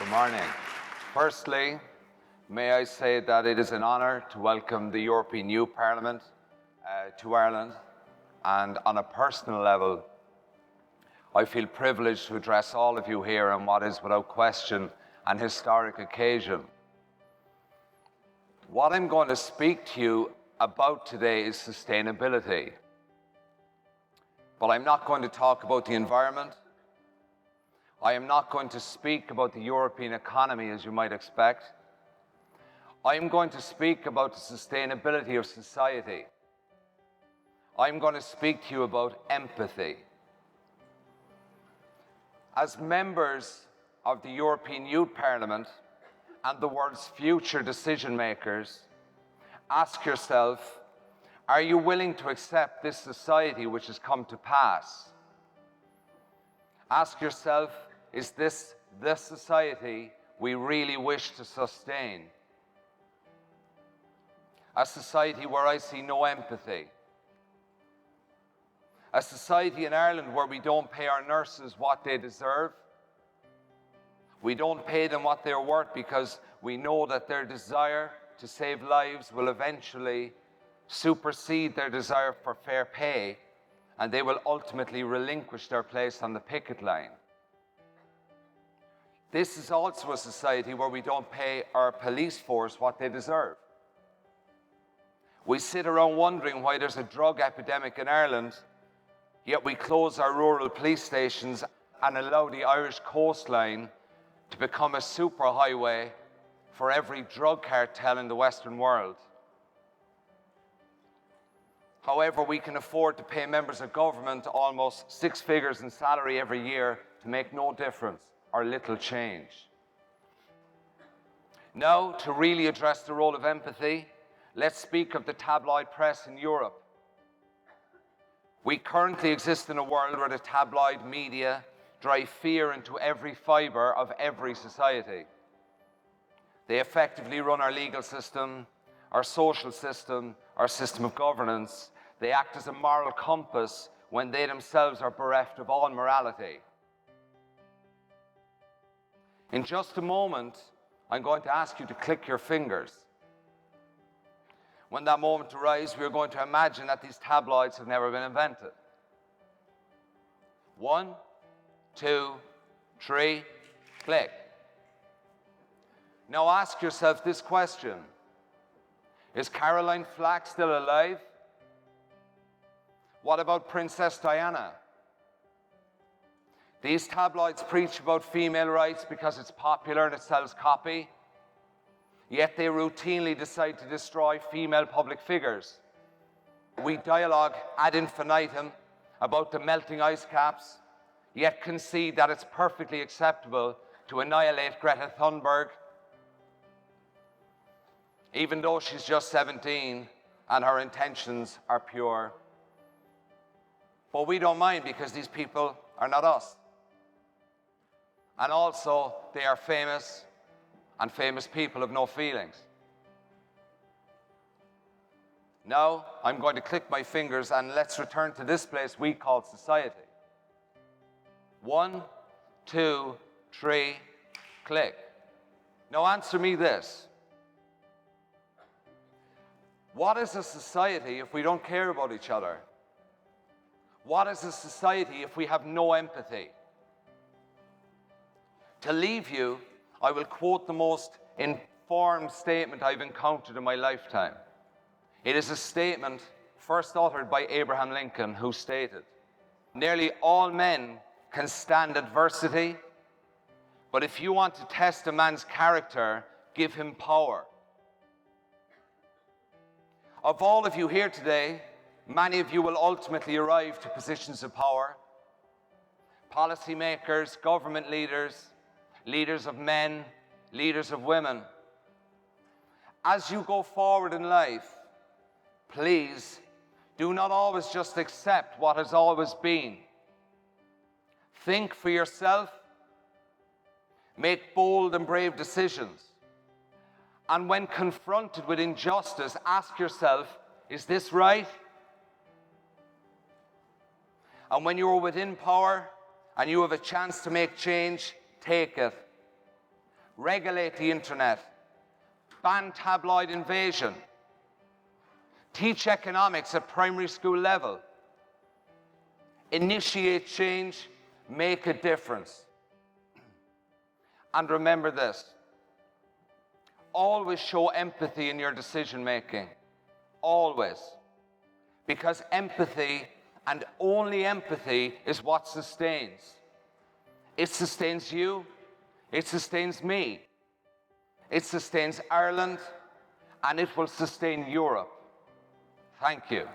Good morning. Firstly, may I say that it is an honour to welcome the European Youth Parliament to Ireland, and on a personal level, I feel privileged to address all of you here on what is without question an historic occasion. What I'm going to speak to you about today is sustainability. But I'm not going to talk about the environment. I am not going to speak about the European economy, as you might expect. I am going to speak about the sustainability of society. I'm going to speak to you about empathy. As members of the European Youth Parliament and the world's future decision makers, ask yourself, are you willing to accept this society which has come to pass? Ask yourself, is this the society we really wish to sustain? A society where I see no empathy. A society in Ireland where we don't pay our nurses what they deserve. We don't pay them what they're worth because we know that their desire to save lives will eventually supersede their desire for fair pay, and they will ultimately relinquish their place on the picket line. This is also a society where we don't pay our police force what they deserve. We sit around wondering why there's a drug epidemic in Ireland, yet we close our rural police stations and allow the Irish coastline to become a superhighway for every drug cartel in the Western world. However, we can afford to pay members of government almost 6 figures in salary every year to make no difference or little change. Now, to really address the role of empathy, let's speak of the tabloid press in Europe. We currently exist in a world where the tabloid media drive fear into every fibre of every society. They effectively run our legal system, our social system, our system of governance. They act as a moral compass when they themselves are bereft of all morality. In just a moment, I'm going to ask you to click your fingers. When that moment arrives, we are going to imagine that these tabloids have never been invented. 1, 2, 3, click. Now ask yourself this question. Is Caroline Flack still alive? What about Princess Diana? These tabloids preach about female rights because it's popular and it sells copy, yet they routinely decide to destroy female public figures. We dialogue ad infinitum about the melting ice caps, yet concede that it's perfectly acceptable to annihilate Greta Thunberg, even though she's just 17 and her intentions are pure. But we don't mind because these people are not us. And also, they are famous, and famous people have no feelings. Now, I'm going to click my fingers and let's return to this place we call society. 1, 2, 3, click. Now answer me this. What is a society if we don't care about each other? What is a society if we have no empathy? To leave you, I will quote the most informed statement I've encountered in my lifetime. It is a statement first uttered by Abraham Lincoln, who stated, "Nearly all men can stand adversity, but if you want to test a man's character, give him power." Of all of you here today, many of you will ultimately arrive to positions of power. Policymakers, government leaders, leaders of men, leaders of women. As you go forward in life, please do not always just accept what has always been. Think for yourself, make bold and brave decisions, and when confronted with injustice, ask yourself, is this right? And when you are within power and you have a chance to make change, take it. regulate the internet, ban tabloid invasion, teach economics at primary school level, initiate change, make a difference. And remember this, always show empathy in your decision making, always. Because empathy, and only empathy, is what sustains. It sustains you, it sustains me, it sustains Ireland, and it will sustain Europe. Thank you.